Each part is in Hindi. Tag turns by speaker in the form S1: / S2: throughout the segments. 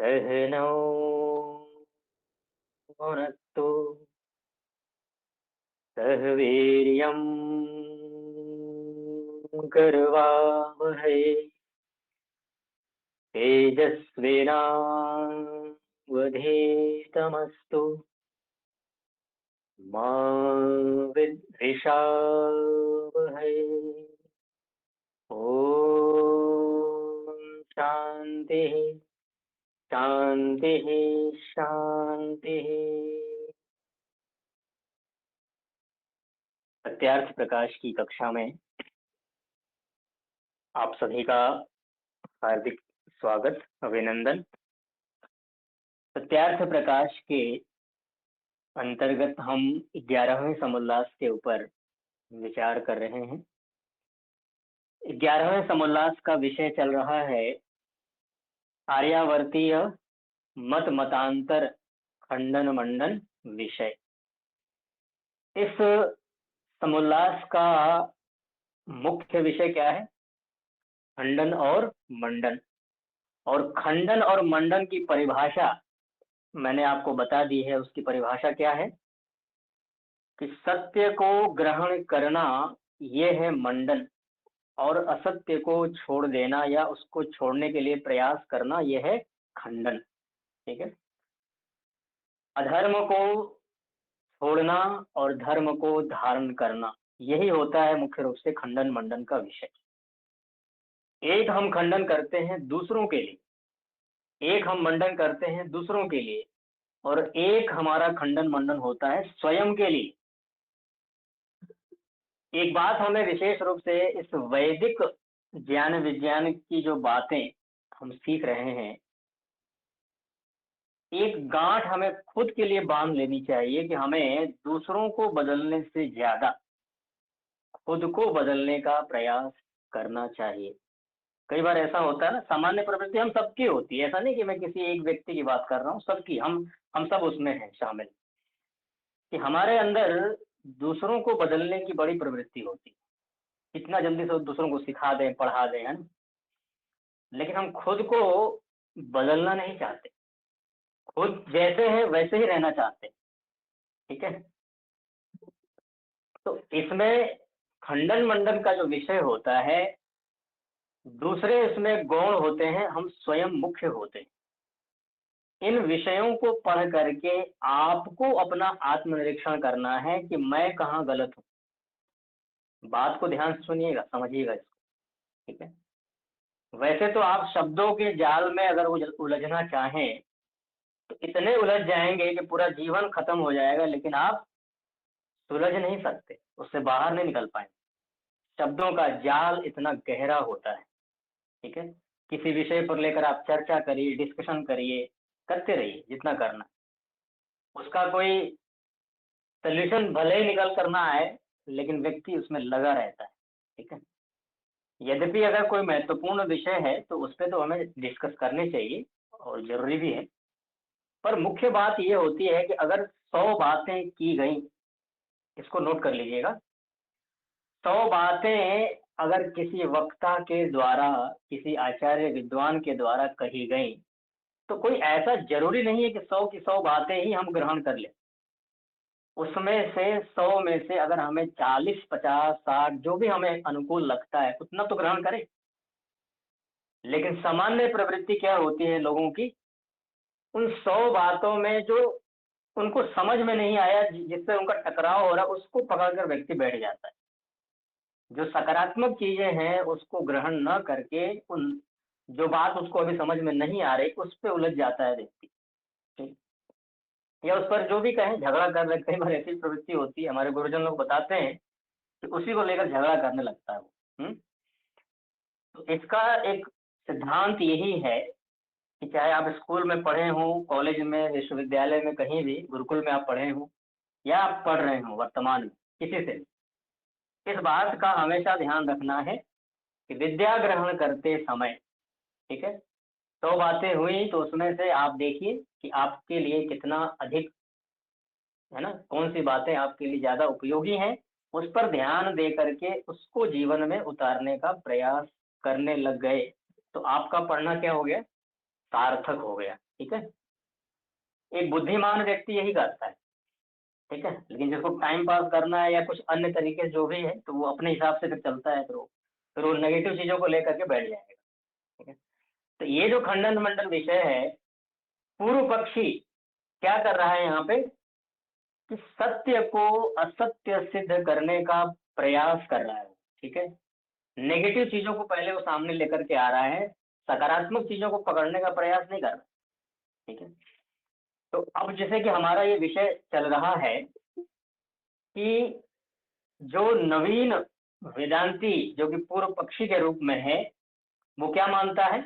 S1: सहनौ भुनक्तु सह वीर्यं करवावहै तेजस्विनावधीतमस्तु मा विद्विषावहै। ॐ शान्तिः शान्तिः शान्तिः। सत्यार्थ प्रकाश की कक्षा में आप सभी का हार्दिक स्वागत, अभिनंदन। सत्यार्थ प्रकाश के अंतर्गत हम 11वें समुल्लास के ऊपर विचार कर रहे हैं। 11वें समुल्लास का विषय चल रहा है आर्यावर्तीय मत मतांतर खंडन मंडन विषय। इस समुल्लास का मुख्य विषय क्या है? खंडन और मंडन। और खंडन और मंडन की परिभाषा मैंने आपको बता दी है। उसकी परिभाषा क्या है कि सत्य को ग्रहण करना यह है मंडन, और असत्य को छोड़ देना या उसको छोड़ने के लिए प्रयास करना यह है खंडन। ठीक है। अधर्म को छोड़ना और धर्म को धारण करना, यही होता है मुख्य रूप से खंडन मंडन का विषय। एक हम खंडन करते हैं दूसरों के लिए, एक हम मंडन करते हैं दूसरों के लिए, और एक हमारा खंडन मंडन होता है स्वयं के लिए। एक बात हमें विशेष रूप से इस वैदिक ज्ञान विज्ञान की जो बातें हम सीख रहे हैं, एक गांठ हमें खुद के लिए बांध लेनी चाहिए कि हमें दूसरों को बदलने से ज्यादा खुद को बदलने का प्रयास करना चाहिए। कई बार ऐसा होता है ना, सामान्य प्रवृत्ति हम सबकी होती है, ऐसा नहीं कि मैं किसी एक व्यक्ति की बात कर रहा हूँ, सबकी, हम सब उसमें हैं शामिल, कि हमारे अंदर दूसरों को बदलने की बड़ी प्रवृत्ति होती है। कितना जल्दी से दूसरों को सिखा दें, पढ़ा दें, है ना, लेकिन हम खुद को बदलना नहीं चाहते, खुद जैसे हैं वैसे ही रहना चाहते हैं। ठीक है। तो इसमें खंडन मंडन का जो विषय होता है, दूसरे इसमें गौण होते हैं, हम स्वयं मुख्य होते हैं। इन विषयों को पढ़ करके आपको अपना आत्मनिरीक्षण करना है कि मैं कहाँ गलत हूँ। बात को ध्यान से सुनिएगा, समझिएगा इसको। ठीक है। वैसे तो आप शब्दों के जाल में अगर उलझना चाहें तो इतने उलझ जाएंगे कि पूरा जीवन खत्म हो जाएगा, लेकिन आप सुलझ नहीं सकते, उससे बाहर नहीं निकल पाएंगे। शब्दों का जाल इतना गहरा होता है। ठीक है। किसी विषय पर लेकर आप चर्चा करिए, डिस्कशन करिए, करते रहिए जितना करना, उसका कोई सोल्यूशन भले ही निकल कर ना आए, लेकिन व्यक्ति उसमें लगा रहता है। ठीक है। यद्यपि अगर कोई महत्वपूर्ण विषय है तो उस पर तो हमें डिस्कस करने चाहिए और जरूरी भी है, पर मुख्य बात ये होती है कि अगर 100 बातें की गई, इसको नोट कर लीजिएगा, 100 बातें अगर किसी वक्ता के द्वारा, किसी आचार्य विद्वान के द्वारा कही गई, तो कोई ऐसा जरूरी नहीं है कि 100 की 100 बातें ही हम ग्रहण कर लें। उसमें से 100 में से अगर हमें 40, 50, 60 जो भी हमें अनुकूल लगता है उतना तो ग्रहण करें। लेकिन सामान्य प्रवृत्ति क्या होती है लोगों की, उन 100 बातों में जो उनको समझ में नहीं आया, जिससे उनका टकराव हो रहा, उसको पकड़कर व्यक्ति बैठ जाता है। जो सकारात्मक चीजें हैं उसको ग्रहण न करके उन जो बात उसको अभी समझ में नहीं आ रही उस पर उलझ जाता है व्यक्ति। ठीक। या उस पर जो भी कहें झगड़ा कर रहे, कई बार ऐसी प्रवृत्ति होती है, हमारे गुरुजन लोग बताते हैं कि उसी को लेकर झगड़ा करने लगता है वो। तो इसका एक सिद्धांत यही है कि चाहे आप स्कूल में पढ़े हों, कॉलेज में, विश्वविद्यालय में, कहीं भी गुरुकुल में आप पढ़े हों, या आप पढ़ रहे हों वर्तमान में किसी से, इस बात का हमेशा ध्यान रखना है कि विद्या ग्रहण करते समय, ठीक है, 100 बातें हुई तो उसमें से आप देखिए कि आपके लिए कितना अधिक, है ना, कौन सी बातें आपके लिए ज्यादा उपयोगी हैं, उस पर ध्यान दे करके उसको जीवन में उतारने का प्रयास करने लग गए तो आपका पढ़ना क्या हो गया, सार्थक हो गया। ठीक है, एक बुद्धिमान व्यक्ति यही करता है। ठीक है, लेकिन जिसको टाइम पास करना है या कुछ अन्य तरीके जो भी है, तो वो अपने हिसाब से फिर चलता है, फिर वो नेगेटिव चीजों को लेकर के बैठ जाएगा। ठीक है, तो ये जो खंडन मंडन विषय है, पूर्व पक्षी क्या कर रहा है यहाँ पे कि सत्य को असत्य सिद्ध करने का प्रयास कर रहा है। ठीक है, नेगेटिव चीजों को पहले वो सामने लेकर के आ रहा है, सकारात्मक चीजों को पकड़ने का प्रयास नहीं कर रहा। ठीक है, तो अब जैसे कि हमारा ये विषय चल रहा है कि जो नवीन वेदांती जो कि पूर्व पक्षी के रूप में है, वो क्या मानता है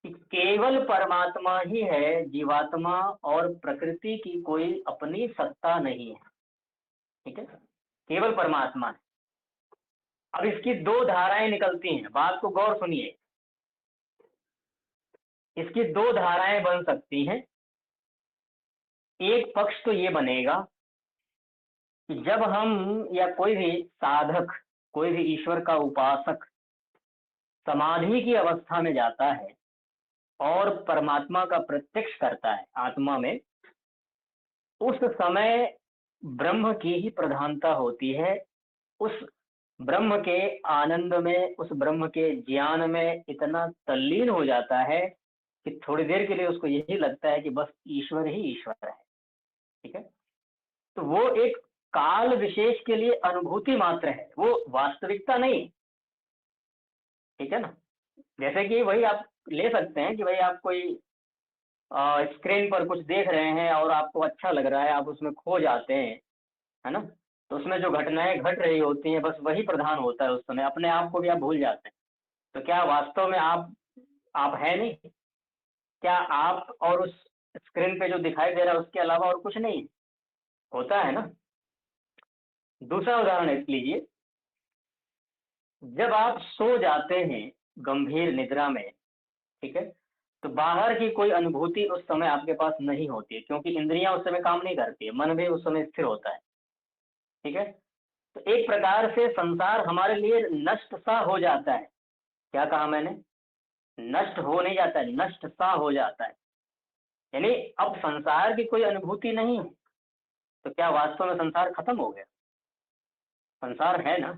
S1: कि केवल परमात्मा ही है, जीवात्मा और प्रकृति की कोई अपनी सत्ता नहीं है। ठीक है, केवल परमात्मा है। अब इसकी दो धाराएं निकलती हैं, बात को गौर सुनिए। इसकी दो धाराएं बन सकती हैं। एक पक्ष तो ये बनेगा कि जब हम या कोई भी साधक, कोई भी ईश्वर का उपासक समाधि की अवस्था में जाता है और परमात्मा का प्रत्यक्ष करता है आत्मा में, उस समय ब्रह्म की ही प्रधानता होती है। उस ब्रह्म के आनंद में, उस ब्रह्म के ज्ञान में इतना तल्लीन हो जाता है कि थोड़ी देर के लिए उसको यही लगता है कि बस ईश्वर ही ईश्वर है। ठीक है, तो वो एक काल विशेष के लिए अनुभूति मात्र है, वो वास्तविकता नहीं। ठीक है ना, जैसे कि वही आप ले सकते हैं कि भाई आप कोई स्क्रीन पर कुछ देख रहे हैं और आपको अच्छा लग रहा है, आप उसमें खो जाते हैं, है ना, तो उसमें जो घटनाएं घट रही होती हैं बस वही प्रधान होता है उस समय, अपने आप को भी आप भूल जाते हैं। तो क्या वास्तव में आप है नहीं? क्या आप और उस स्क्रीन पे जो दिखाई दे रहा है उसके अलावा और कुछ नहीं होता है ना? दूसरा उदाहरण लीजिए, जब आप सो जाते हैं गंभीर निद्रा में, ठीक है, तो बाहर की कोई अनुभूति उस समय आपके पास नहीं होती है, क्योंकि इंद्रियां उस समय काम नहीं करती है, मन भी उस समय स्थिर होता है। ठीक है, तो एक प्रकार से संसार हमारे लिए नष्ट सा हो जाता है। क्या कहा मैंने? नष्ट हो नहीं जाता है, नष्ट सा हो जाता है। यानी अब संसार की कोई अनुभूति नहीं है। तो क्या वास्तव में संसार खत्म हो गया? संसार है ना।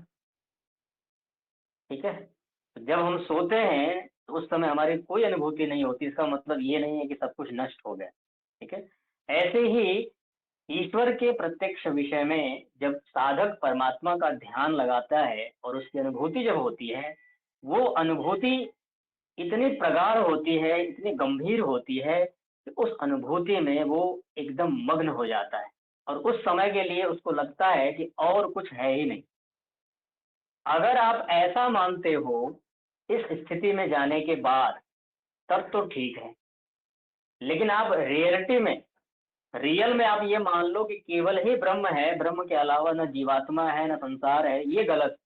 S1: ठीक है, तो जब हम सोते हैं तो उस समय हमारी कोई अनुभूति नहीं होती, इसका मतलब ये नहीं है कि सब कुछ नष्ट हो गया। ठीक है, ऐसे ही ईश्वर के प्रत्यक्ष विषय में जब साधक परमात्मा का ध्यान लगाता है और उसकी अनुभूति जब होती है, वो अनुभूति इतनी प्रगाढ़ होती है, इतनी गंभीर होती है कि उस अनुभूति में वो एकदम मग्न हो जाता है और उस समय के लिए उसको लगता है कि और कुछ है ही नहीं। अगर आप ऐसा मानते हो इस स्थिति में जाने के बाद, तब तो ठीक है। लेकिन आप रियल में आप ये मान लो कि केवल ही ब्रह्म है, ब्रह्म के अलावा न जीवात्मा है न संसार है, ये गलत,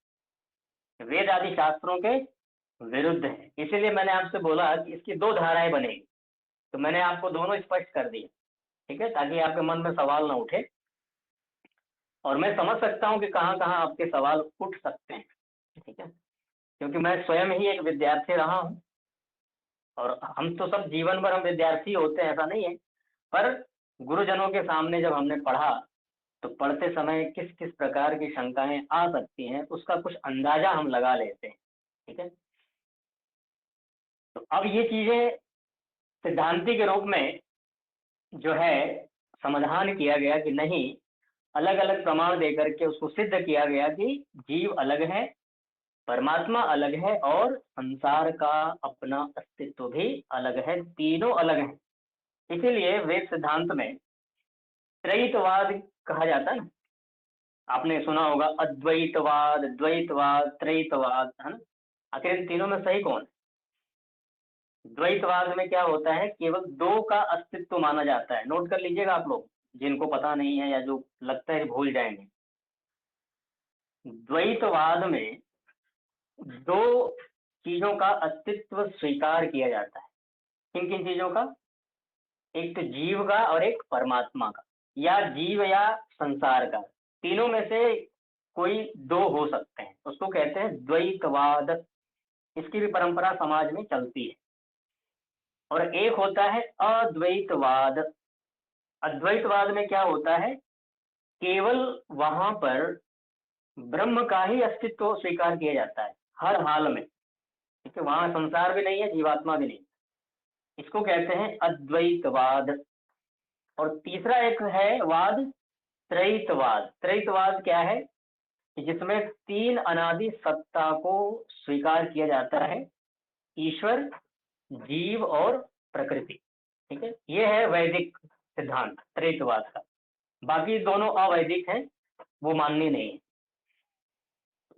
S1: वेद आदि शास्त्रों के विरुद्ध है। इसीलिए मैंने आपसे बोला कि इसकी दो धाराएं बनेगी, तो मैंने आपको दोनों स्पष्ट कर दिए। ठीक है, ताकि आपके मन में सवाल ना उठे, और मैं समझ सकता हूँ कि कहाँ कहाँ आपके सवाल उठ सकते हैं। ठीक है, क्योंकि मैं स्वयं ही एक विद्यार्थी रहा हूँ, और हम तो सब जीवन भर हम विद्यार्थी होते हैं ऐसा नहीं है, पर गुरुजनों के सामने जब हमने पढ़ा तो पढ़ते समय किस किस प्रकार की शंकाएं आ सकती हैं उसका कुछ अंदाजा हम लगा लेते हैं। ठीक है, तो अब ये चीजें सिद्धांति के रूप में जो है समाधान किया गया कि नहीं, अलग अलग प्रमाण देकर के उसको सिद्ध किया गया कि जीव अलग है, परमात्मा अलग है और संसार का अपना अस्तित्व भी अलग है, तीनों अलग हैं। इसीलिए वेद सिद्धांत में त्रैतवाद कहा जाता है ना। आपने सुना होगा अद्वैतवाद, द्वैतवाद, त्रैतवाद, है ना। आखिर इन तीनों में सही कौन है? द्वैतवाद में क्या होता है, केवल दो का अस्तित्व माना जाता है। नोट कर लीजिएगा आप लोग, जिनको पता नहीं है या जो लगता है भूल जाएंगे। द्वैतवाद में दो चीजों का अस्तित्व स्वीकार किया जाता है। किन किन चीजों का? एक तो जीव का और एक परमात्मा का, या जीव या संसार का। तीनों में से कोई दो हो सकते हैं, उसको कहते हैं द्वैतवाद। इसकी भी परंपरा समाज में चलती है। और एक होता है अद्वैतवाद। अद्वैतवाद में क्या होता है, केवल वहां पर ब्रह्म का ही अस्तित्व स्वीकार किया जाता है हर हाल में, ठीक है, वहां संसार भी नहीं है, जीवात्मा भी नहीं। इसको कहते हैं अद्वैतवाद। और तीसरा एक है वाद, त्रैतवाद। त्रैतवाद क्या है कि जिसमें तीन अनादि सत्ता को स्वीकार किया जाता है, ईश्वर, जीव और प्रकृति, ठीक है। ये है वैदिक सिद्धांत त्रैतवाद का। बाकी दोनों अवैदिक हैं, वो माननी नहीं है।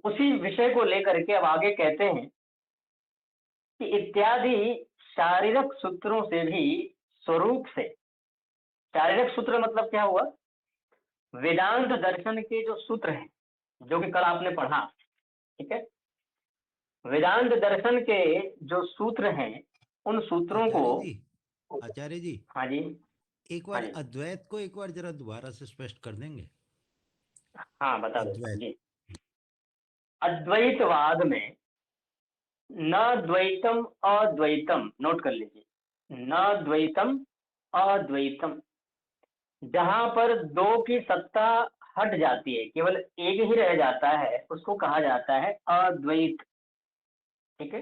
S1: उसी विषय को लेकर के अब आगे कहते हैं कि इत्यादि शारीरिक सूत्रों से भी स्वरूप से, शारीरिक सूत्र मतलब क्या हुआ, वेदांत दर्शन के जो सूत्र हैं, जो कि कल आपने पढ़ा, ठीक है, वेदांत दर्शन के जो सूत्र हैं, उन सूत्रों को।
S2: आचार्य जी, आचार्य जी,
S1: हाँ जी।
S2: एक
S1: हाँ
S2: बार
S1: जी।
S2: अद्वैत को एक बार जरा दोबारा से स्पष्ट कर देंगे।
S1: हाँ, बता दो
S2: अद्वैत।
S1: जी। अद्वैतवाद में न द्वैतम अद्वैतम, नोट कर लीजिए, न द्वैतम अद्वैतम, जहां पर दो की सत्ता हट जाती है, केवल एक ही रह जाता है, उसको कहा जाता है अद्वैत, ठीक है।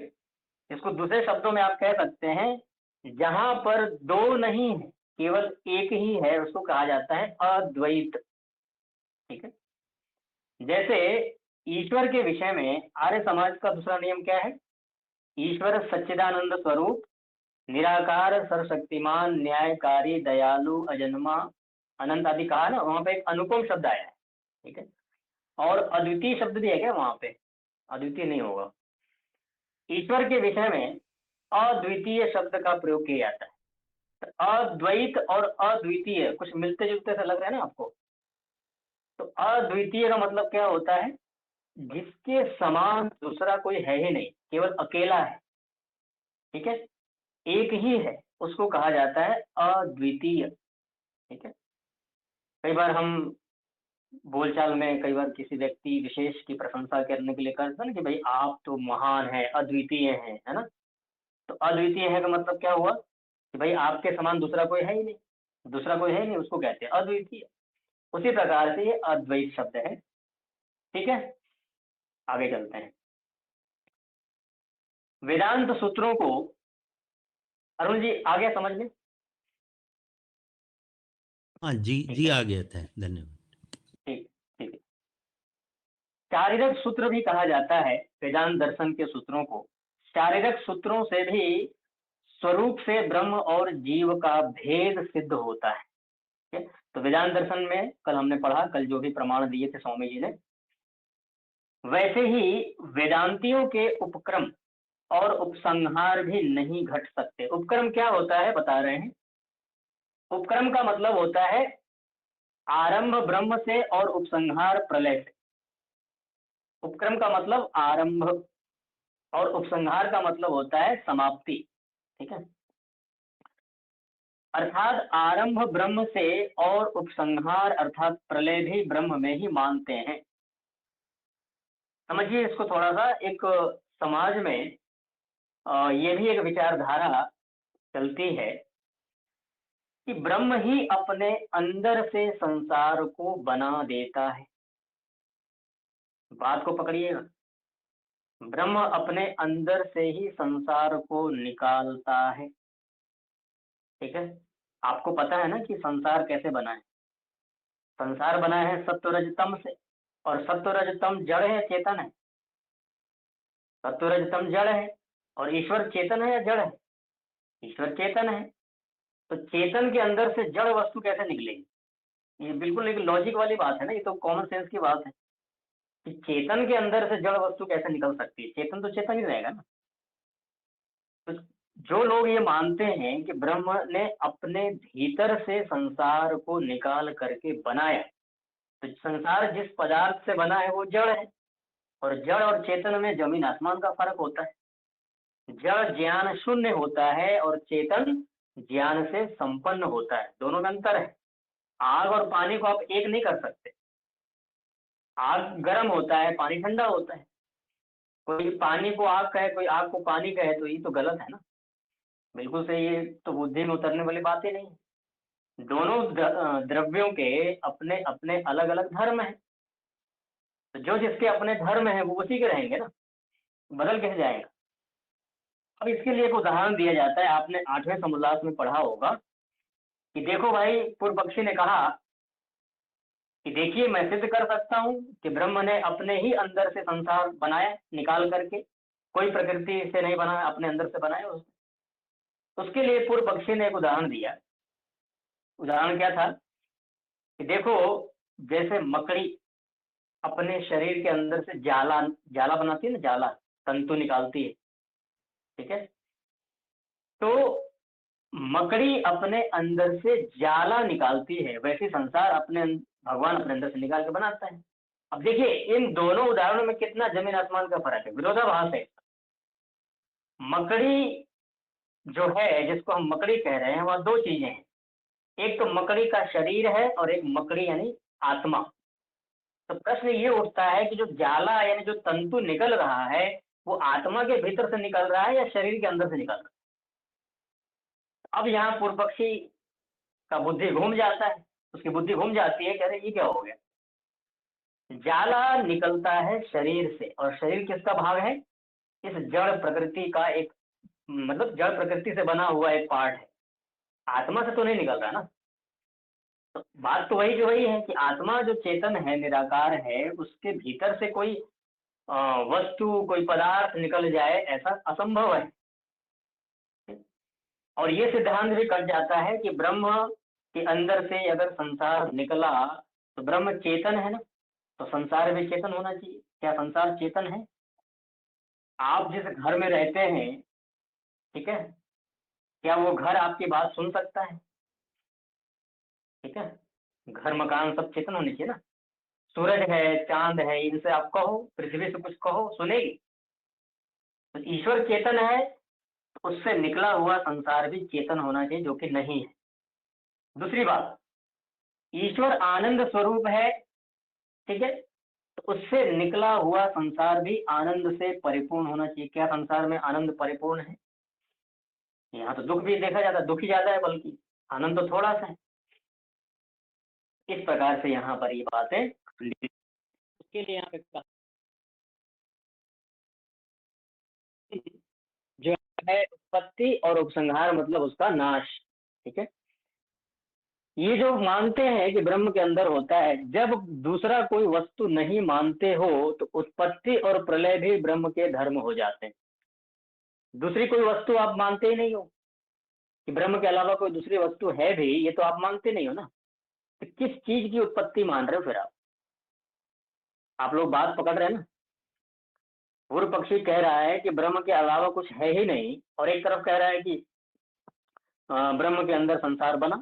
S1: इसको दूसरे शब्दों में आप कह सकते हैं, जहां पर दो नहीं है, केवल एक ही है, उसको कहा जाता है अद्वैत, ठीक है। जैसे ईश्वर के विषय में आर्य समाज का दूसरा नियम क्या है, ईश्वर सच्चिदानंद स्वरूप, निराकार, सर्वशक्तिमान, न्यायकारी, दयालु, अजन्मा, अनंत आदि कहा ना, वहां पे एक अनुपम शब्द आया है, ठीक है। और अद्वितीय शब्द भी है क्या वहां पे, अद्वितीय नहीं होगा। ईश्वर के विषय में अद्वितीय शब्द का प्रयोग किया जाता है। तो अद्वैत और अद्वितीय कुछ मिलते जुलते से लग रहा है ना आपको। तो अद्वितीय का मतलब क्या होता है, जिसके समान दूसरा कोई है ही नहीं, केवल अकेला है, ठीक है, एक ही है, उसको कहा जाता है अद्वितीय, ठीक है। कई बार हम बोलचाल में कई बार किसी व्यक्ति विशेष की प्रशंसा करने के लिए करते हैं ना कि भाई आप तो महान है, अद्वितीय हैं, है ना। तो अद्वितीय है का मतलब क्या हुआ कि भाई आपके समान दूसरा कोई है ही नहीं, दूसरा कोई है ही नहीं, उसको कहते हैं अद्वितीय। उसी प्रकार से ये अद्वैत शब्द है, ठीक है। आगे चलते हैं वेदांत सूत्रों को। अरुण जी आ गया समझ में?
S2: हाँ जी,
S1: ठीक
S2: जी
S1: है,
S2: आ गया था, धन्यवाद।
S1: ठीक, ठीक है। शारीरिक सूत्र भी कहा जाता है वेदांत दर्शन के सूत्रों को। शारीरिक सूत्रों से भी स्वरूप से ब्रह्म और जीव का भेद सिद्ध होता है, ठीक है? तो वेदांत दर्शन में कल हमने पढ़ा, कल जो भी प्रमाण दिए थे स्वामी जी ने, वैसे ही वेदांतियों के उपक्रम और उपसंहार भी नहीं घट सकते। उपक्रम क्या होता है बता रहे हैं। उपक्रम का मतलब होता है आरंभ ब्रह्म से और उपसंहार प्रलय से। उपक्रम का मतलब आरंभ और उपसंहार का मतलब होता है समाप्ति, ठीक है। अर्थात आरंभ ब्रह्म से और उपसंहार अर्थात प्रलय भी ब्रह्म में ही मानते हैं। समझिए इसको थोड़ा सा। एक समाज में ये भी एक विचारधारा चलती है कि ब्रह्म ही अपने अंदर से संसार को बना देता है। बात को पकड़िएगा, ब्रह्म अपने अंदर से ही संसार को निकालता है, ठीक है। आपको पता है ना कि संसार कैसे बना है। संसार बना है सत्वरजतम से, और सत्वरजतम जड़ है चेतन है। सत्वरजतम जड़ है और ईश्वर चेतन है या जड़ है? ईश्वर चेतन है। तो चेतन के अंदर से जड़ वस्तु कैसे निकलेगी? ये बिल्कुल एक लॉजिक वाली बात है ना, ये तो कॉमन सेंस की बात है कि चेतन के अंदर से जड़ वस्तु कैसे निकल सकती है। चेतन तो चेतन ही रहेगा ना। तो जो लोग ये मानते हैं कि ब्रह्म ने अपने भीतर से संसार को निकाल करके बनाया, तो संसार जिस पदार्थ से बना है वो जड़ है, और जड़ और चेतन में जमीन आसमान का फर्क होता है। जड़ ज्ञान शून्य होता है और चेतन ज्ञान से संपन्न होता है, दोनों में अंतर है। आग और पानी को आप एक नहीं कर सकते। आग गर्म होता है, पानी ठंडा होता है। कोई पानी को आग कहे, कोई आग को पानी कहे, तो ये तो गलत है ना। बिल्कुल सही है, तो बुद्धि में उतरने वाली बात ही नहीं है। दोनों द्रव्यों के अपने अपने अलग अलग धर्म हैं, तो जो जिसके अपने धर्म है वो उसी के रहेंगे ना, बदल कैसे जाएगा। अब इसके लिए एक उदाहरण दिया जाता है, आपने 8वें समुल्लास में पढ़ा होगा कि देखो भाई, पूर्व पक्षी ने कहा कि देखिए मैं सिद्ध कर सकता हूँ कि ब्रह्म ने अपने ही अंदर से संसार बनाया निकाल करके, कोई प्रकृति से नहीं बनाया, अपने अंदर से बनाया उसके लिए पूर्व पक्षी ने एक उदाहरण दिया। उदाहरण क्या था कि देखो, जैसे मकड़ी अपने शरीर के अंदर से जाला जाला बनाती है ना, जाला तंतु निकालती है, ठीक है। तो मकड़ी अपने अंदर से जाला निकालती है, वैसे संसार भगवान अपने अंदर से निकाल के बनाता है। अब देखिए, इन दोनों उदाहरणों में कितना जमीन आसमान का फर्क है, विरोधाभास है। मकड़ी जो है, जिसको हम मकड़ी कह रहे हैं, वह दो चीजें हैं। एक तो मकड़ी का शरीर है और एक मकड़ी यानी आत्मा। तो प्रश्न ये उठता है कि जो जाला यानी जो तंतु निकल रहा है, वो आत्मा के भीतर से निकल रहा है या शरीर के अंदर से निकल रहा है। अब यहाँ पूर्व पक्षी का बुद्धि घूम जाता है, उसकी बुद्धि घूम जाती है, कह रहे ये क्या हो गया। जाला निकलता है शरीर से, और शरीर किसका भाग है, इस जड़ प्रकृति का एक, मतलब जड़ प्रकृति से बना हुआ एक पार्ट है, आत्मा से तो नहीं निकल रहा ना। तो बात तो वही जो वही है कि आत्मा जो चेतन है, निराकार है, उसके भीतर से कोई वस्तु, कोई पदार्थ निकल जाए, ऐसा असंभव है। और ये सिद्धांत भी कट जाता है कि ब्रह्म के अंदर से अगर संसार निकला तो ब्रह्म चेतन है ना, तो संसार भी चेतन होना चाहिए। क्या संसार चेतन है? आप जिस घर में रहते हैं, ठीक है, क्या वो घर आपकी बात सुन सकता है? ठीक है, घर मकान सब चेतन होने चाहिए ना। सूरज है, चांद है, इनसे आप कहो, पृथ्वी से कुछ कहो, सुनेगी? तो ईश्वर चेतन है, तो उससे निकला हुआ संसार भी चेतन होना चाहिए, जो कि नहीं है। दूसरी बात, ईश्वर आनंद स्वरूप है, ठीक है, तो उससे निकला हुआ संसार भी आनंद से परिपूर्ण होना चाहिए। क्या संसार में आनंद परिपूर्ण है? यहाँ तो दुख भी देखा जाता है, दुख ही ज्यादा है, बल्कि आनंद तो थोड़ा सा है। इस प्रकार से यहाँ पर ये बातें उसके लिए यहाँ पे जो है उत्पत्ति और उपसंहार, मतलब उसका नाश, ठीक है। ये जो मानते हैं कि ब्रह्म के अंदर होता है, जब दूसरा कोई वस्तु नहीं मानते हो तो उत्पत्ति और प्रलय भी ब्रह्म के धर्म हो जाते हैं। दूसरी कोई वस्तु आप मानते ही नहीं हो कि ब्रह्म के अलावा कोई दूसरी वस्तु है भी, ये तो आप मानते नहीं हो ना। तो किस चीज की उत्पत्ति मान रहे हो फिर आप लोग बात पकड़ रहे हैं ना। पूर्व पक्षी कह रहा है कि ब्रह्म के अलावा कुछ है ही नहीं, और एक तरफ कह रहा है कि ब्रह्म के अंदर संसार बना।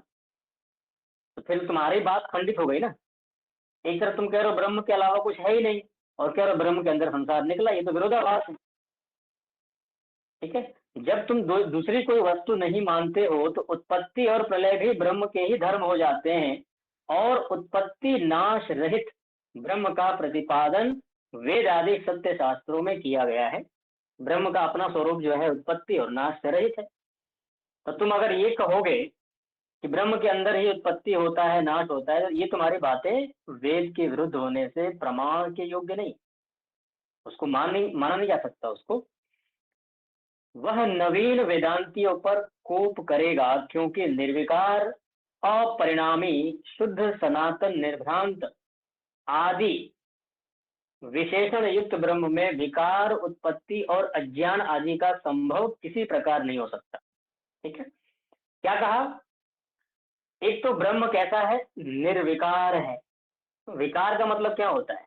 S1: तो फिर तुम्हारी बात खंडित हो गई ना। एक तरफ तुम कह रहे हो ब्रह्म के अलावा कुछ है ही नहीं, और कह रहे हो ब्रह्म के अंदर संसार निकला, ये तो विरोधाभास है, ठीक है। जब तुम दूसरी कोई वस्तु नहीं मानते हो तो उत्पत्ति और प्रलय भी ब्रह्म के ही धर्म हो जाते हैं, और उत्पत्ति नाश रहित ब्रह्म का प्रतिपादन वेद आदि सत्य शास्त्रों में किया गया है। ब्रह्म का अपना स्वरूप जो है उत्पत्ति और नाश से रहित है। तो तुम अगर ये कहोगे कि ब्रह्म के अंदर ही उत्पत्ति होता है, नाश होता है, तो ये तुम्हारी बातें वेद के विरुद्ध होने से प्रमाण के योग्य नहीं, उसको माना नहीं जा सकता उसको। वह नवीन वेदांतियों पर कोप करेगा, क्योंकि निर्विकार, अपरिणामी, शुद्ध, सनातन, निर्भ्रांत आदि विशेषण युक्त ब्रह्म में विकार, उत्पत्ति और अज्ञान आदि का संभव किसी प्रकार नहीं हो सकता। ठीक है, क्या कहा? एक तो ब्रह्म कैसा है? निर्विकार है। विकार का मतलब क्या होता है?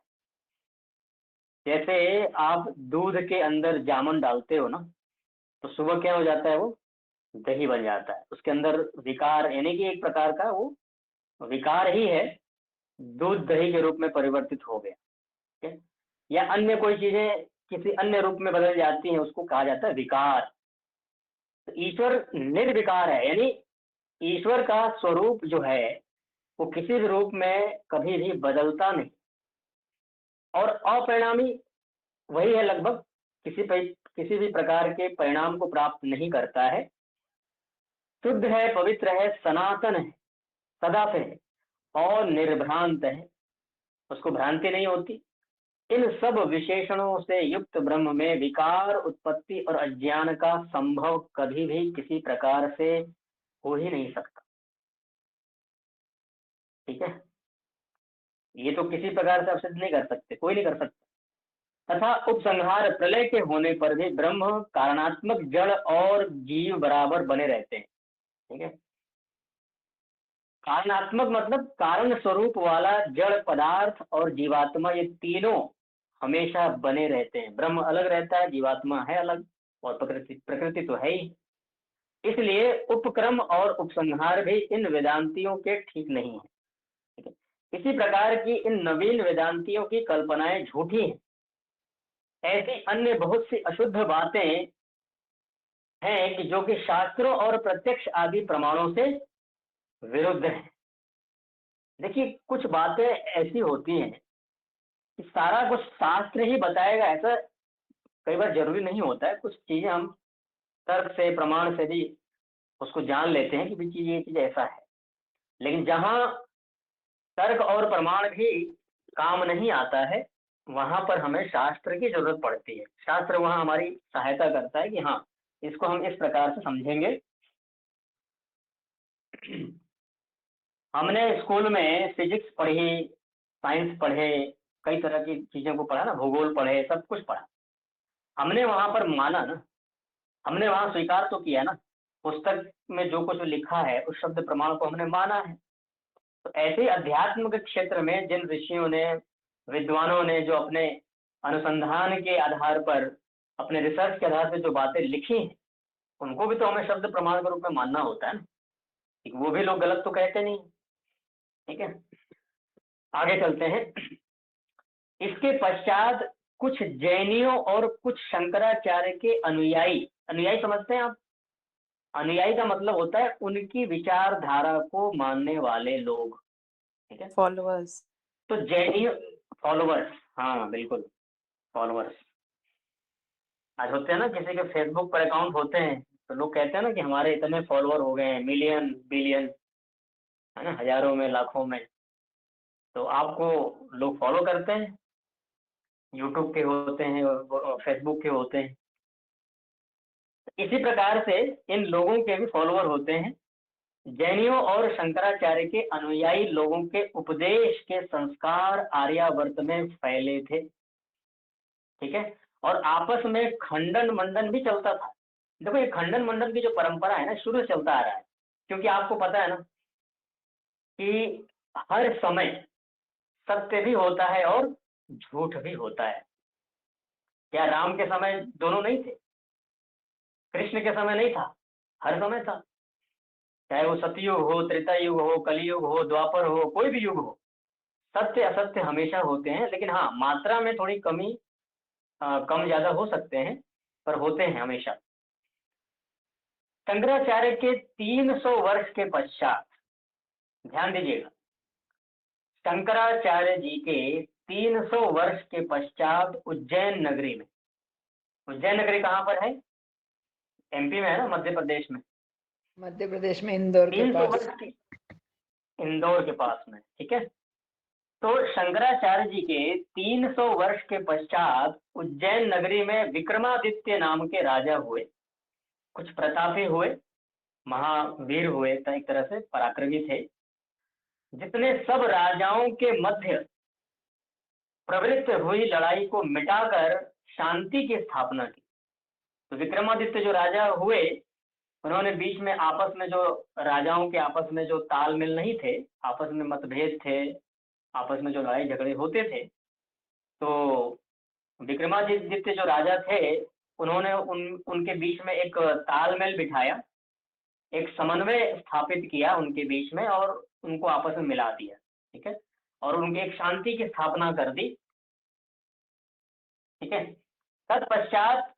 S1: जैसे आप दूध के अंदर जामुन डालते हो ना, तो सुबह क्या हो जाता है, वो दही बन जाता है। उसके अंदर विकार यानी कि एक प्रकार का वो विकार ही है, दूध दही के रूप में परिवर्तित हो गया, ठीक है। या अन्य कोई चीजें किसी अन्य रूप में बदल जाती हैं, उसको कहा जाता है विकार। तो ईश्वर निर्विकार है, यानी ईश्वर का स्वरूप जो है वो किसी भी रूप में कभी भी बदलता नहीं, और अपरिणामी वही है, लगभग किसी भी प्रकार के परिणाम को प्राप्त नहीं करता है। शुद्ध है, पवित्र है, सनातन है, सदा से है और निर्भ्रांत है, उसको भ्रांति नहीं होती। इन सब विशेषणों से युक्त ब्रह्म में विकार उत्पत्ति और अज्ञान का संभव कभी भी किसी प्रकार से हो ही नहीं सकता। ठीक है, ये तो किसी प्रकार से आप सिद्ध नहीं कर सकते, कोई नहीं कर सकता। तथा उपसंहार प्रलय के होने पर भी ब्रह्म कारणात्मक जड़ और जीव बराबर बने रहते हैं। ठीक है, कारणात्मक मतलब कारण स्वरूप वाला जड़ पदार्थ और जीवात्मा, ये तीनों हमेशा बने रहते हैं। ब्रह्म अलग रहता है, जीवात्मा है अलग, और प्रकृति प्रकृति तो है ही। इसलिए उपक्रम और उपसंहार भी इन वेदांतियों के ठीक नहीं है। ठीक है? इसी प्रकार की इन नवीन वेदांतियों की कल्पनाएं झूठी हैं। ऐसी अन्य बहुत सी अशुद्ध बातें हैं कि जो कि शास्त्रों और प्रत्यक्ष आदि प्रमाणों से विरुद्ध हैं। देखिए, कुछ बातें ऐसी होती हैं कि सारा कुछ शास्त्र ही बताएगा, ऐसा कई बार जरूरी नहीं होता है। कुछ चीजें हम तर्क से, प्रमाण से भी उसको जान लेते हैं कि भी चीज, ये चीज ऐसा है। लेकिन जहां तर्क और प्रमाण भी काम नहीं आता है, वहां पर हमें शास्त्र की जरूरत पड़ती है। शास्त्र वहां हमारी सहायता करता है कि हाँ, इसको हम इस प्रकार से समझेंगे। हमने स्कूल में फिजिक्स पढ़ी, साइंस पढ़े, कई तरह की चीजों को पढ़ा ना, भूगोल पढ़े, सब कुछ पढ़ा। हमने वहां पर माना ना, हमने वहां स्वीकार तो किया ना, पुस्तक में जो कुछ लिखा है उस शब्द प्रमाण को हमने माना है। तो ऐसे ही अध्यात्म के क्षेत्र में जिन ऋषियों ने, विद्वानों ने जो अपने अनुसंधान के आधार पर, अपने रिसर्च के आधार पर जो बातें लिखी हैं, उनको भी तो हमें शब्द प्रमाण के रूप में मानना होता है ना। वो भी लोग गलत तो कहते नहीं। ठीक है, आगे चलते हैं। इसके पश्चात कुछ जैनियों और कुछ शंकराचार्य के अनुयायी, अनुयायी समझते हैं आप? अनुयायी का मतलब होता है उनकी विचारधारा को मानने वाले लोग। ठीक है,
S3: फॉलोअर्स।
S1: तो जैनियों, फॉलोवर्स, हाँ बिल्कुल, फॉलोवर्स। आज होते हैं ना, किसी के फेसबुक पर अकाउंट होते हैं तो लोग कहते हैं ना कि हमारे इतने फॉलोअर हो गए हैं, मिलियन बिलियन, है ना, हजारों में, लाखों में। तो आपको लोग फॉलो करते हैं, यूट्यूब के होते हैं और फेसबुक के होते हैं। इसी प्रकार से इन लोगों के भी फॉलोअर होते हैं। जैनियों और शंकराचार्य के अनुयायी लोगों के उपदेश के संस्कार आर्यावर्त में फैले थे। ठीक है, और आपस में खंडन मंडन भी चलता था। देखो, ये खंडन मंडन की जो परंपरा है ना, शुरू से चलता आ रहा है। क्योंकि आपको पता है ना कि हर समय सत्य भी होता है और झूठ भी होता है। क्या राम के समय दोनों नहीं थे? कृष्ण के समय नहीं था? हर समय था। चाहे वो सतयुग हो, त्रेता युग हो, कलयुग हो, द्वापर हो, कोई भी युग हो, सत्य असत्य हमेशा होते हैं। लेकिन हाँ, मात्रा में थोड़ी कमी, कम ज्यादा हो सकते हैं, पर होते हैं हमेशा। शंकराचार्य के 300 वर्ष के पश्चात, ध्यान दीजिएगा, शंकराचार्य जी के 300 वर्ष के पश्चात उज्जैन नगरी में, उज्जैन नगरी कहाँ पर है? एमपी में है ना, मध्य प्रदेश में।
S3: मध्य प्रदेश में इंदौर के
S1: 300
S3: पास।
S1: वर्ष की, इंदौर के पास में। ठीक है, तो शंकराचार्य जी के 300 वर्ष के पश्चात उज्जैन नगरी में विक्रमादित्य नाम के राजा हुए। कुछ प्रतापी हुए, महावीर हुए, एक तरह से पराक्रमी थे, जितने सब राजाओं के मध्य प्रवृत्त हुई लड़ाई को मिटाकर शांति की स्थापना की। तो विक्रमादित्य जो राजा हुए, उन्होंने बीच में आपस में, जो राजाओं के आपस में जो तालमेल नहीं थे, आपस में मतभेद थे, आपस में जो लड़ाई झगड़े होते थे, तो विक्रमादित्य जो राजा थे, उन्होंने उनके बीच में एक तालमेल बिठाया, एक समन्वय स्थापित किया उनके बीच में, और उनको आपस में मिला दिया। ठीक है, और उनकी एक शांति की स्थापना कर दी। ठीक है, तत्पश्चात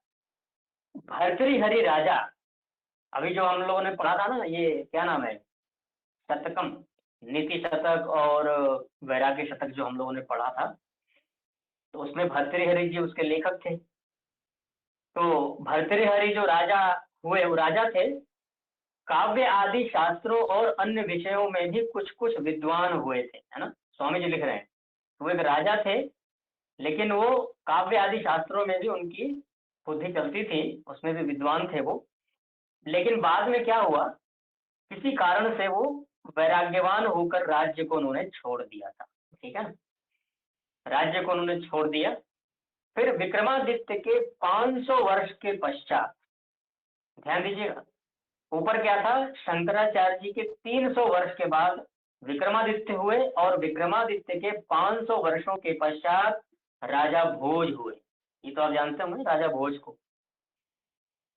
S1: भर्तृहरि राजा, अभी जो हम लोगों ने पढ़ा था ना, ये क्या नाम है, शतकम, नीति शतक और वैराग्य शतक जो हम लोगों ने पढ़ा था, तो उसमें भर्तृहरि जी उसके लेखक थे। तो भर्तृहरि जो राजा हुए, वो राजा थे, काव्य आदि शास्त्रों और अन्य विषयों में भी कुछ कुछ विद्वान हुए थे, है ना। स्वामी जी लिख रहे हैं, वो एक राजा थे, लेकिन वो काव्य आदि शास्त्रों में भी उनकी बुद्धि चलती थी, उसमें भी विद्वान थे वो। लेकिन बाद में क्या हुआ, किसी कारण से वो वैराग्यवान होकर राज्य को उन्होंने छोड़ दिया था, ठीक है ना। राज्य को उन्होंने छोड़ दिया। फिर विक्रमादित्य के 500 वर्ष के पश्चात, ध्यान दीजिएगा, ऊपर क्या था, शंकराचार्य जी के 300 वर्ष के बाद विक्रमादित्य हुए, और विक्रमादित्य के 500 वर्षों के पश्चात राजा भोज हुए। ये तो आप जानते होंगे राजा भोज को,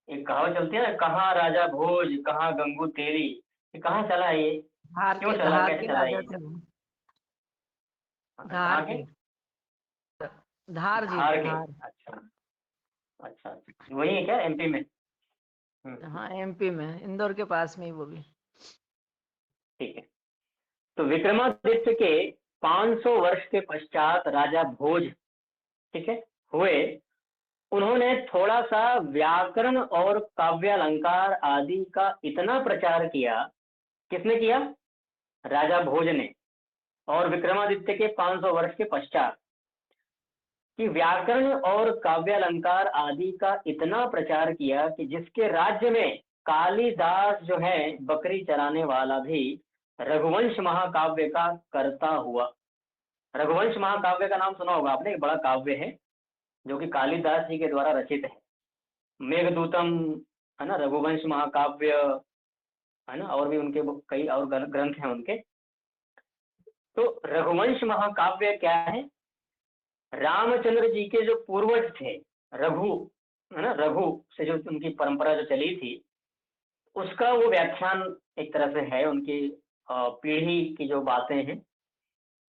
S1: एक कहावत चलती है ना, कहाँ राजा भोज कहाँ गंगू तेरी, ये कहाँ चला है, ये क्यों चला,
S3: धार
S1: कैसे
S3: के
S1: चला
S3: राजा
S1: ये।
S3: थे वो।
S1: कहाँ
S3: धार
S1: के,
S3: के, धार जी,
S1: धार के,
S3: धार।
S1: अच्छा अच्छा, वही है क्या, एमपी में।
S3: हाँ, एमपी में, इंदौर के पास में ही वो भी।
S1: ठीक है। तो विक्रमादित्य के 500 वर्ष के पश्चात राजा भोज, ठीक है, हुए। उन्होंने थोड़ा सा व्याकरण और काव्यालंकार आदि का इतना प्रचार किया, किसने किया, राजा भोज ने, और विक्रमादित्य के 500 वर्ष के पश्चात, कि व्याकरण और काव्यालंकार आदि का इतना प्रचार किया कि जिसके राज्य में कालिदास जो है बकरी चराने वाला भी रघुवंश महाकाव्य का कर्ता हुआ। रघुवंश महाकाव्य का नाम सुना होगा आपने, एक बड़ा काव्य है जो कि कालिदास जी के द्वारा रचित है। मेघदूतम, है ना, रघुवंश महाकाव्य, है ना, और भी उनके कई और ग्रंथ हैं उनके। तो रघुवंश महाकाव्य क्या है, रामचंद्र जी के जो पूर्वज थे, रघु, है ना, रघु से जो उनकी परंपरा जो चली थी, उसका वो व्याख्यान एक तरह से है, उनकी पीढ़ी की जो बातें हैं,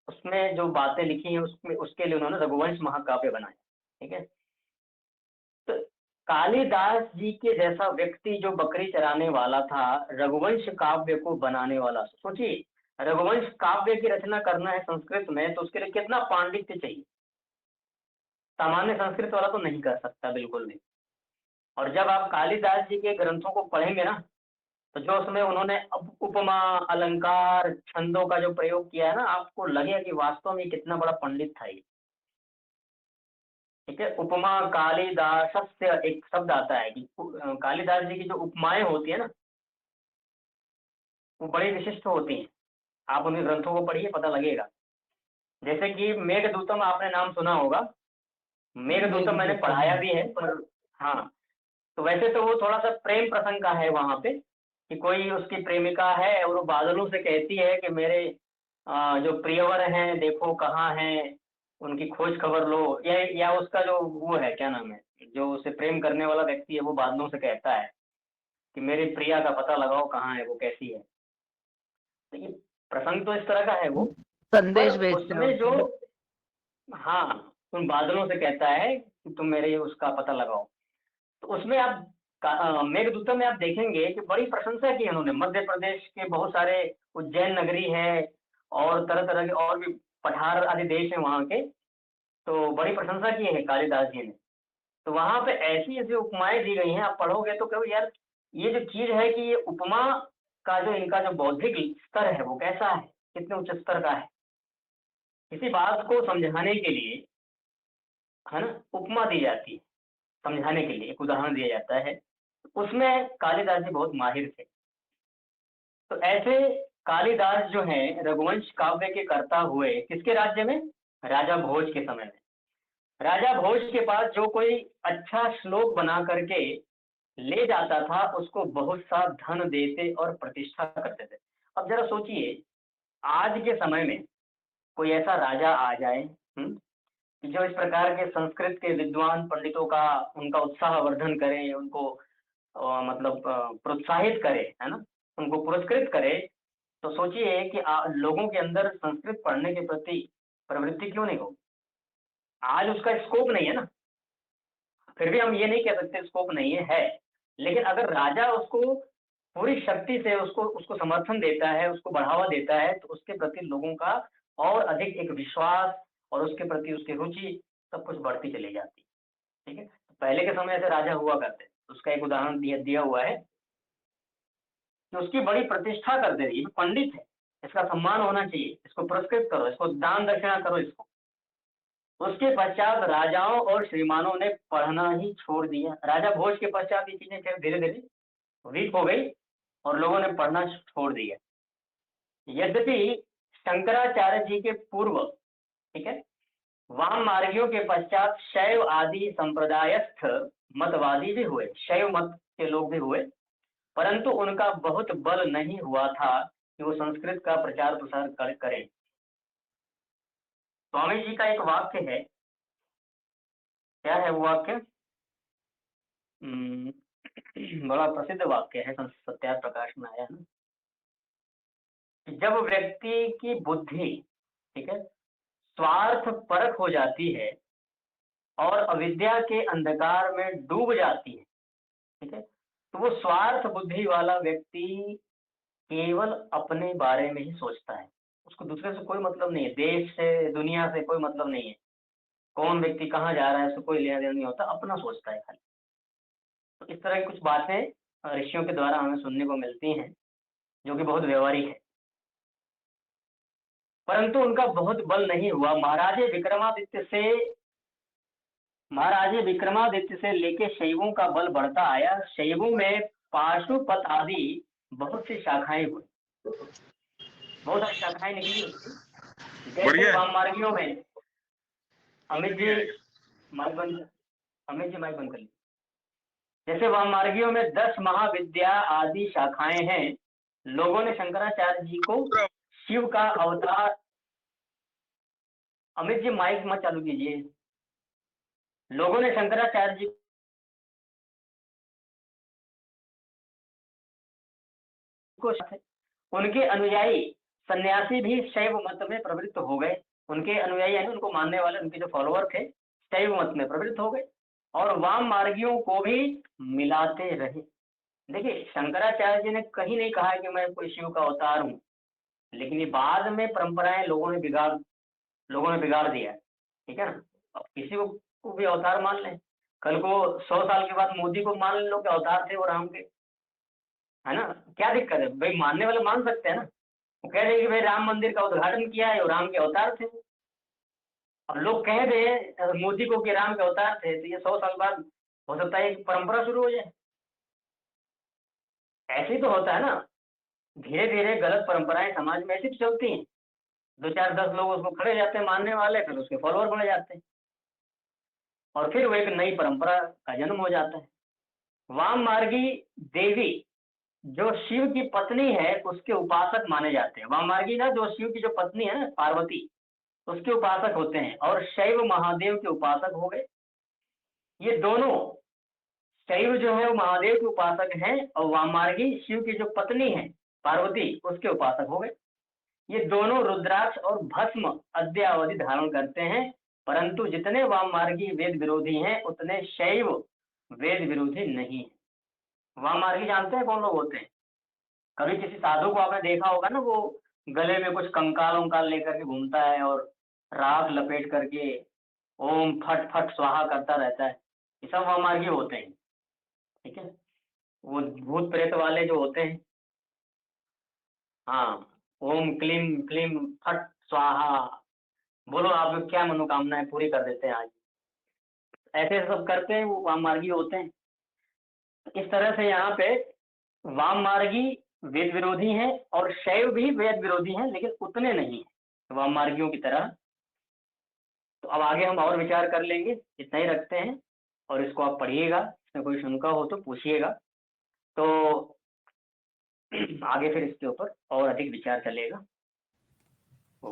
S1: उसमें जो बातें लिखी हैं, उसमें उसके लिए उन्होंने रघुवंश महाकाव्य बनाया, ठीक है। तो कालिदास जी के जैसा व्यक्ति जो बकरी चराने वाला था, रघुवंश काव्य को बनाने वाला, सोचिए, रघुवंश काव्य की रचना करना है संस्कृत में, तो उसके लिए कितना पांडित्य चाहिए, सामान्य संस्कृत वाला तो नहीं कर सकता बिल्कुल भी। और जब आप कालिदास जी के ग्रंथों को पढ़ेंगे ना, तो जो उसमें उन्होंने उपमा, अलंकार, छंदों का जो प्रयोग किया है ना, आपको लगेगा कि वास्तव में कितना बड़ा पंडित था ये, ठीक है। उपमा कालिदासस्य एक शब्द आता है कि कालिदास जी की जो उपमाएं होती है ना, वो बड़ी विशिष्ट होती हैं। आप उनके ग्रंथों को पढ़िए, पता लगेगा। जैसे कि मेघदूतम आपने नाम सुना होगा, मेघदूतम मैंने
S3: मेघदूतम,
S1: पढ़ाया भी है, पर हाँ, तो वैसे तो वो थोड़ा सा प्रेम प्रसंग का है वहां पे, कि कोई उसकी प्रेमिका है और वो बादलों से कहती है कि मेरे जो प्रियवर हैं देखो कहाँ हैं, उनकी खोज खबर लो, या उसका जो वो है, क्या नाम है, जो उसे प्रेम करने वाला व्यक्ति है, वो बादलों से कहता है कि मेरी प्रिया का पता लगाओ कहाँ है, वो कैसी है। तो ये प्रसंग तो इस तरह का है वो, पर
S3: संदेश भेजते हैं
S1: उसमें जो,
S3: उसको।
S1: हाँ, उन बादलों से कहता है कि तुम मेरे उसका पता लगाओ। तो उसमें आप मेघदूतम में आप देखेंगे कि बड़ी प्रशंसा की है उन्होंने। मध्य प्रदेश के बहुत सारे, उज्जैन नगरी है और तरह तरह के और भी पठार आदि देश है वहाँ के, तो बड़ी प्रशंसा की है कालिदास जी ने। तो वहाँ पे ऐसी ऐसी उपमाएं दी गई हैं, आप पढ़ोगे तो कहो यार, ये जो चीज है कि ये उपमा का जो इनका जो बौद्धिक स्तर है वो कैसा है, कितने उच्च स्तर का है। किसी बात को समझाने के लिए, है ना, उपमा दी जाती है, समझाने के लिए एक उदाहरण दिया जाता है, उसमें कालिदास जी बहुत माहिर थे। तो ऐसे कालिदास जो हैं रघुवंश काव्य के कर्ता हुए, किसके राज्य में, राजा भोज के समय में। राजा भोज के पास जो कोई अच्छा श्लोक बना करके ले जाता था, उसको बहुत सा धन देते और प्रतिष्ठा करते थे। अब जरा सोचिए, आज के समय में कोई ऐसा राजा आ जाए, कि जो इस प्रकार के संस्कृत के विद्वान पंडितों का, उनका उत्साहवर्धन करे, उनको मतलब प्रोत्साहित करे, है ना, उनको पुरस्कृत करे, तो सोचिए कि लोगों के अंदर संस्कृत पढ़ने के प्रति प्रवृत्ति क्यों नहीं हो। आज उसका स्कोप नहीं है ना, फिर भी हम ये नहीं कह सकते स्कोप नहीं है, लेकिन अगर राजा उसको पूरी शक्ति से उसको उसको समर्थन देता है, उसको बढ़ावा देता है, तो उसके प्रति लोगों का और अधिक एक विश्वास और उसके प्रति उसकी रुचि सब कुछ बढ़ती चली जाती है, ठीक है। पहले के समय ऐसे राजा हुआ करते, उसका एक उदाहरण दिया हुआ है। कि उसकी बड़ी प्रतिष्ठा कर दे रही है, पंडित है, इसका सम्मान होना चाहिए, इसको पुरस्कृत करो, इसको दान दक्षिणा करो इसको। उसके पश्चात राजाओं और श्रीमानों ने पढ़ना ही छोड़ दिया। राजा भोज के पश्चात ये चीजें फिर धीरे धीरे वीक हो गई और लोगों ने पढ़ना छोड़ दिया। यद्यपि शंकराचार्य जी के पूर्व, ठीक है, वाम मार्गियों के पश्चात शैव आदि संप्रदायस्थ मतवादी भी हुए, शैव मत के लोग भी हुए, परंतु उनका बहुत बल नहीं हुआ था कि वो संस्कृत का प्रचार प्रसार करें। स्वामी जी का एक वाक्य है, क्या है वो वाक्य? बड़ा प्रसिद्ध वाक्य है, सत्यार्थ प्रकाश में आया ना। जब व्यक्ति की बुद्धि, ठीक है, स्वार्थ परक हो जाती है और अविद्या के अंधकार में डूब जाती है, ठीक है, तो वो स्वार्थ बुद्धि वाला व्यक्ति केवल अपने बारे में ही सोचता है, उसको दूसरे से कोई मतलब नहीं है, देश से दुनिया से कोई मतलब नहीं है, कौन व्यक्ति कहाँ जा रहा है उसको कोई लेना देना नहीं होता, अपना सोचता है खाली। तो इस तरह की कुछ बातें ऋषियों के द्वारा हमें सुनने को मिलती हैं जो कि बहुत व्यवहारिक है, परंतु उनका बहुत बल नहीं हुआ। महाराजे विक्रमादित्य से लेके शैवों का बल बढ़ता आया। शैवों में पाशुपत आदि बहुत सी शाखाएं हुई, बहुत सारी शाखाएं निकली। जैसे वाममार्गियों में अमित जी माइक बंद कर ली। जैसे वाममार्गियों में 10 महाविद्या आदि शाखाएं हैं। लोगों ने शंकराचार्य जी को शिव का अवतार, अमित जी माइक मत चालू कीजिए। लोगों ने शंकराचार्य जी को, उनके अनुयायी सन्यासी भी शैव मत में प्रवृत्त हो गए। उनके अनुयायी यानी उनको मानने वाले, उनके जो फॉलोअर थे, शैव मत में प्रवृत्त हो गए और वाम मार्गियों को भी मिलाते रहे। देखिए, शंकराचार्य जी ने कहीं नहीं कहा कि मैं कोई शिव का अवतार हूँ, लेकिन ये बाद में परंपराएं लोगों ने बिगाड़ दिया, ठीक है ना। अब किसी को भी अवतार मान लें, कल को 100 साल के बाद मोदी को मान लो कि अवतार थे वो राम के, है ना, क्या दिक्कत है भाई? मानने वाले मान सकते हैं ना। वो कह रहे कि भाई राम मंदिर का उद्घाटन किया है और राम के अवतार थे। अब लोग कह रहे मोदी को कि राम के अवतार थे, तो ये 100 साल बाद हो सकता है एक परंपरा शुरू हो जाए। ऐसे ही तो होता है ना, धीरे धीरे गलत परंपराएं समाज में ऐसी चलती हैं। 2 4 10 लोग उसको खड़े जाते हैं मानने वाले, फिर उसके फॉलोअर बढ़ जाते हैं और फिर वो एक नई परंपरा का जन्म हो जाता है। वाम मार्गी देवी जो शिव की पत्नी है उसके उपासक माने जाते हैं। वाम मार्गी ना, जो शिव की जो पत्नी है ना पार्वती, उसके उपासक होते हैं और शैव महादेव के उपासक हो गए। ये दोनों, शैव जो है वो महादेव के उपासक हैं और वामार्गी शिव की जो पत्नी है पार्वती उसके उपासक हो गए। ये दोनों रुद्राक्ष और भस्म अद्यावधि धारण करते हैं, परंतु जितने वामार्गी वेद विरोधी हैं उतने शैव वेद विरोधी नहीं है। वामार्गी जानते हैं कौन लोग होते हैं? कभी किसी साधु को आपने देखा होगा ना, वो गले में कुछ कंकाल उंकाल लेकर के घूमता है और राख लपेट करके ओम फट फट स्वाहा करता रहता है। ये सब वामार्गी होते हैं, ठीक है। वो भूत प्रेत वाले जो होते हैं, हाँ, ओम क्लीम क्लीम फट स्वाहा, बोलो आप क्या मनोकामनाएं पूरी कर देते हैं आज, ऐसे सब करते हैं, वो वाममार्गी होते हैं। इस तरह से यहाँ पे वाममार्गी वेद विरोधी हैं और शैव भी वेद विरोधी हैं, लेकिन उतने नहीं है वाममार्गियों की तरह। तो अब आगे हम और विचार कर लेंगे, इतना ही रखते हैं और इसको आप पढ़िएगा, इसमें कोई शंका हो तो पूछिएगा, तो आगे फिर इसके ऊपर और अधिक विचार चलेगा। ओ